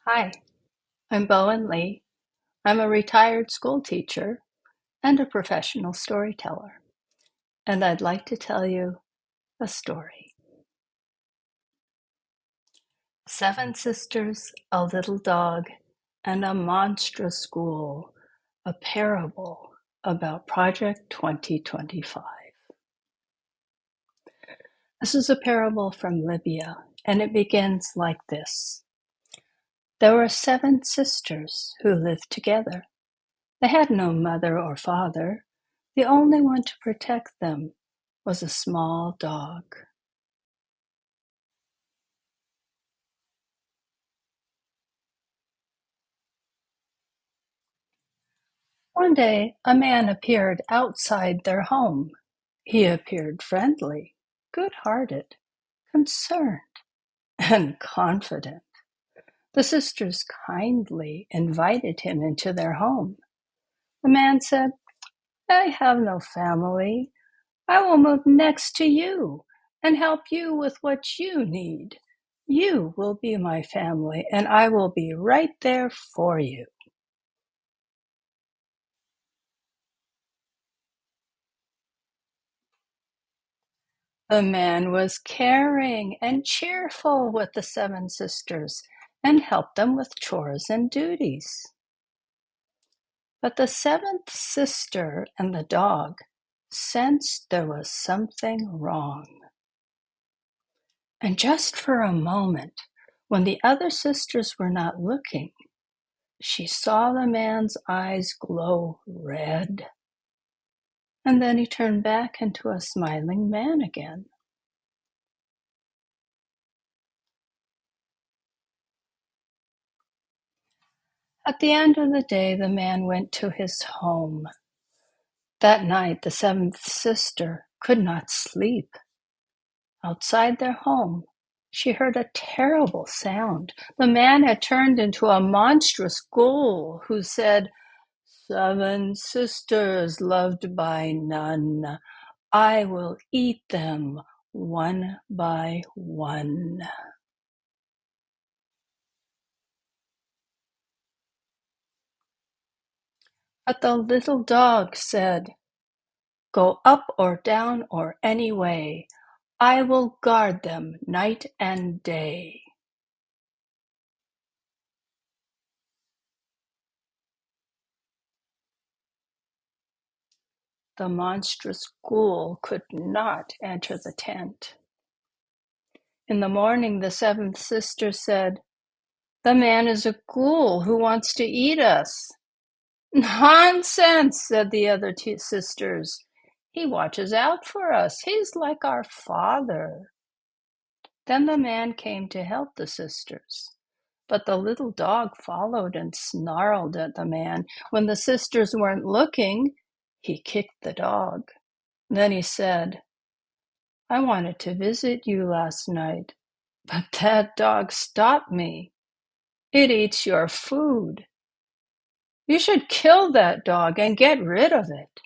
Hi, I'm Bowen Lee. I'm a retired school teacher and a professional storyteller, and I'd like to tell you a story. Seven sisters, a little dog, and a monstrous ghoul, a parable about Project 2025. This is a parable from Libya, and it begins like this. There were seven sisters who lived together. They had no mother or father. The only one to protect them was a small dog. One day, a man appeared outside their home. He appeared friendly, good-hearted, concerned, and confident. The sisters kindly invited him into their home. The man said, I have no family. I will move next to you and help you with what you need. You will be my family, and I will be right there for you. The man was caring and cheerful with the seven sisters and helped them with chores and duties. But the seventh sister and the dog sensed there was something wrong. And just for a moment, when the other sisters were not looking, she saw the man's eyes glow red. And then he turned back into a smiling man again. At the end of the day, the man went to his home. That night, the seventh sister could not sleep. Outside their home, she heard a terrible sound. The man had turned into a monstrous ghoul who said, Seven sisters loved by none. I will eat them one by one. But the little dog said, Go up or down or any way. I will guard them night and day. The monstrous ghoul could not enter the tent. In the morning, the seventh sister said, The man is a ghoul who wants to eat us. Nonsense, said the other two sisters. He watches out for us. He's like our father. Then the man came to help the sisters. But the little dog followed and snarled at the man. When the sisters weren't looking, he kicked the dog. Then he said, I wanted to visit you last night, but that dog stopped me. It eats your food. You should kill that dog and get rid of it.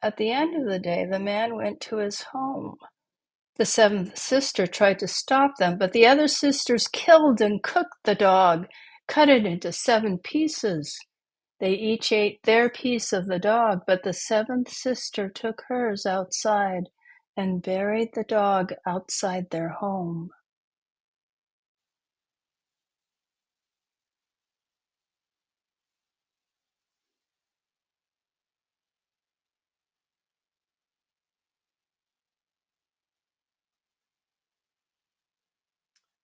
At the end of the day, the man went to his home. The seventh sister tried to stop them, but the other sisters killed and cooked the dog, cut it into 7 pieces. They each ate their piece of the dog, but the seventh sister took hers outside and buried the dog outside their home.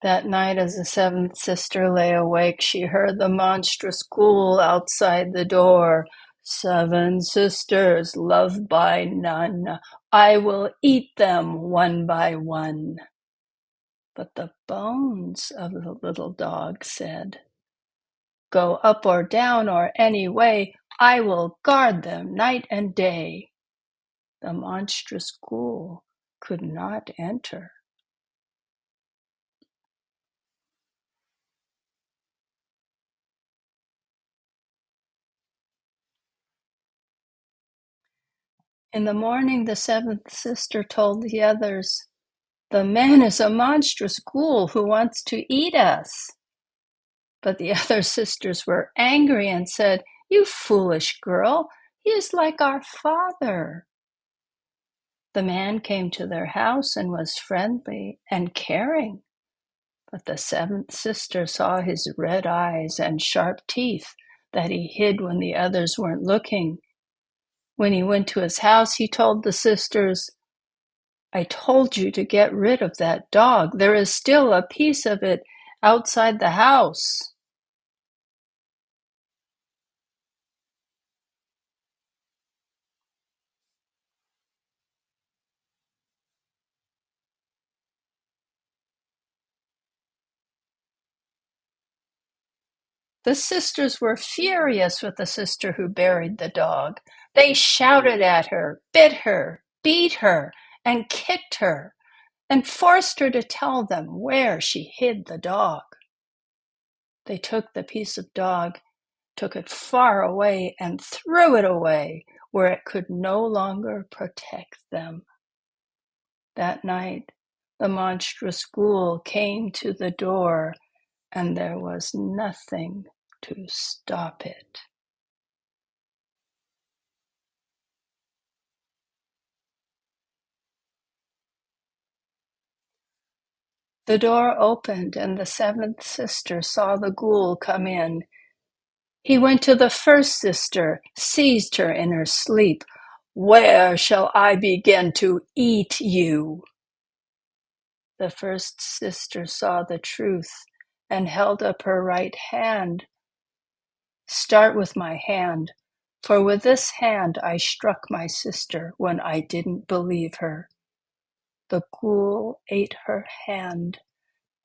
That night, as the seventh sister lay awake, she heard the monstrous ghoul outside the door. Seven sisters, loved by none. I will eat them one by one. But the bones of the little dog said, Go up or down or any way, I will guard them night and day. The monstrous ghoul could not enter. In the morning, the seventh sister told the others, "The man is a monstrous ghoul who wants to eat us." But the other sisters were angry and said, "You foolish girl, he is like our father." The man came to their house and was friendly and caring. But the seventh sister saw his red eyes and sharp teeth that he hid when the others weren't looking. When he went to his house, he told the sisters, "I told you to get rid of that dog. There is still a piece of it outside the house." The sisters were furious with the sister who buried the dog. They shouted at her, bit her, beat her, and kicked her, and forced her to tell them where she hid the dog. They took the piece of dog, took it far away, and threw it away where it could no longer protect them. That night, the monstrous ghoul came to the door, and there was nothing to stop it. The door opened, and the seventh sister saw the ghoul come in. He went to the first sister, seized her in her sleep. "Where shall I begin to eat you?" The first sister saw the truth and held up her right hand. "Start with my hand, for with this hand I struck my sister when I didn't believe her." The ghoul ate her hand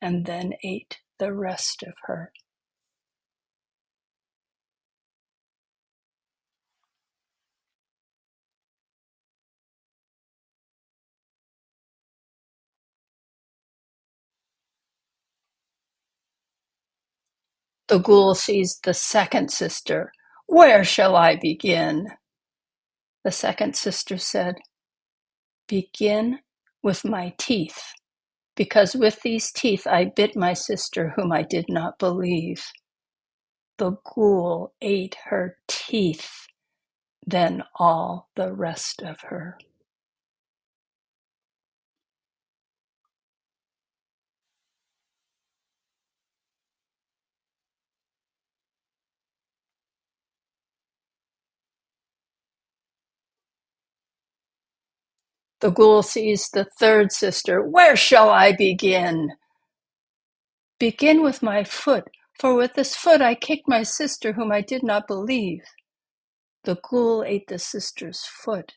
and then ate the rest of her. The ghoul seized the second sister. "Where shall I begin?" The second sister said, "Begin with my teeth, because with these teeth I bit my sister whom I did not believe." The ghoul ate her teeth, then all the rest of her. The ghoul seized the third sister. "Where shall I begin?" "Begin with my foot, for with this foot I kicked my sister whom I did not believe." The ghoul ate the sister's foot,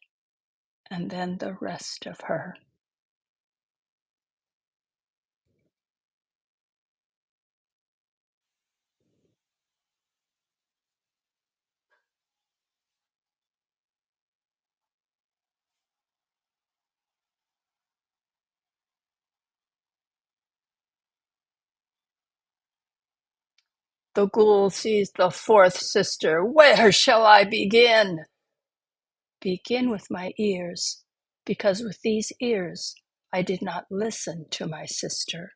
and then the rest of her. The ghoul seized the fourth sister. "Where shall I begin?" "Begin with my ears, because with these ears I did not listen to my sister."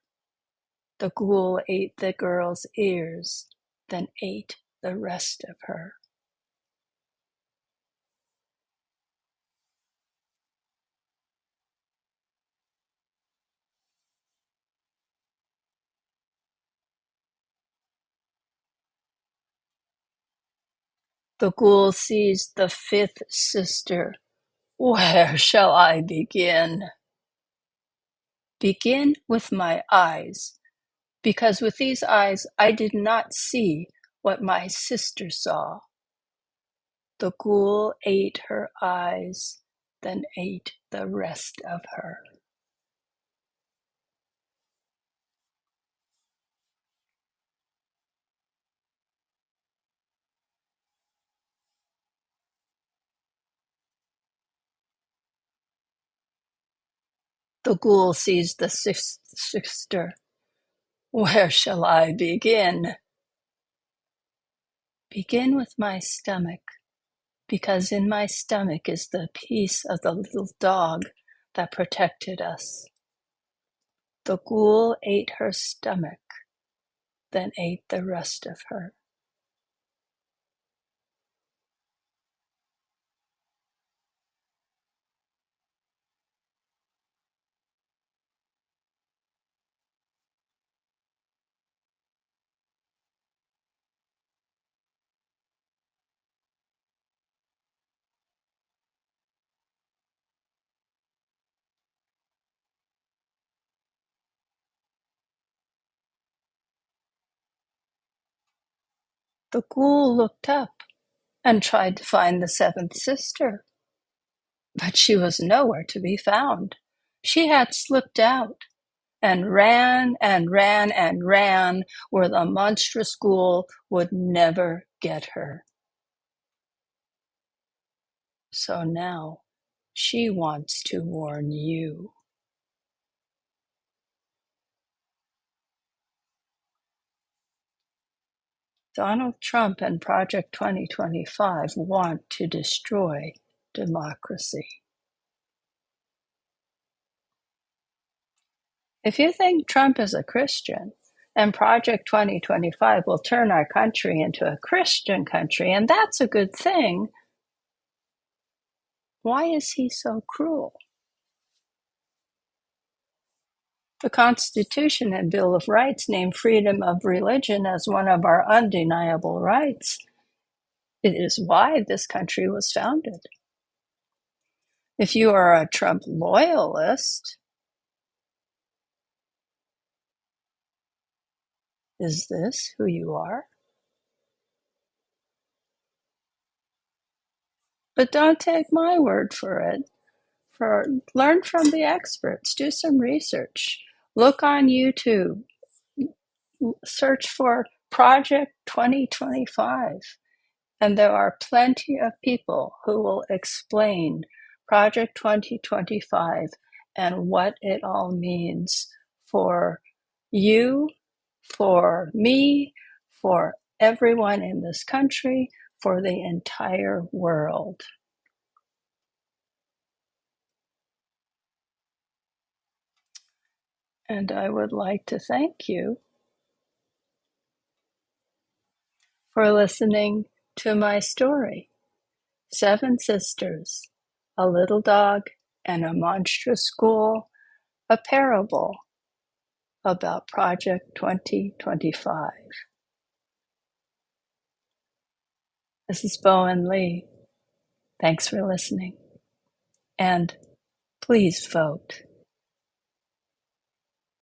The ghoul ate the girl's ears, then ate the rest of her. The ghoul seized the fifth sister. "Where shall I begin?" "Begin with my eyes, because with these eyes I did not see what my sister saw." The ghoul ate her eyes, then ate the rest of her. The ghoul seized the sixth sister. "Where shall I begin?" "Begin with my stomach, because in my stomach is the piece of the little dog that protected us. The ghoul ate her stomach, then ate the rest of her. The ghoul looked up and tried to find the seventh sister, but she was nowhere to be found. She had slipped out and ran and ran and ran where the monstrous ghoul would never get her. So now she wants to warn you. Donald Trump and Project 2025 want to destroy democracy. If you think Trump is a Christian and Project 2025 will turn our country into a Christian country, and that's a good thing, why is he so cruel? The Constitution and Bill of Rights name freedom of religion as one of our undeniable rights. It is why this country was founded. If you are a Trump loyalist, is this who you are? But don't take my word for it. Learn from the experts, do some research, look on YouTube, search for Project 2025, and there are plenty of people who will explain Project 2025 and what it all means for you, for me, for everyone in this country, for the entire world. And I would like to thank you for listening to my story, Seven Sisters, a Little Dog and a Monstrous Ghoul, a parable about Project 2025. This is Bowen Lee. Thanks for listening. And please vote.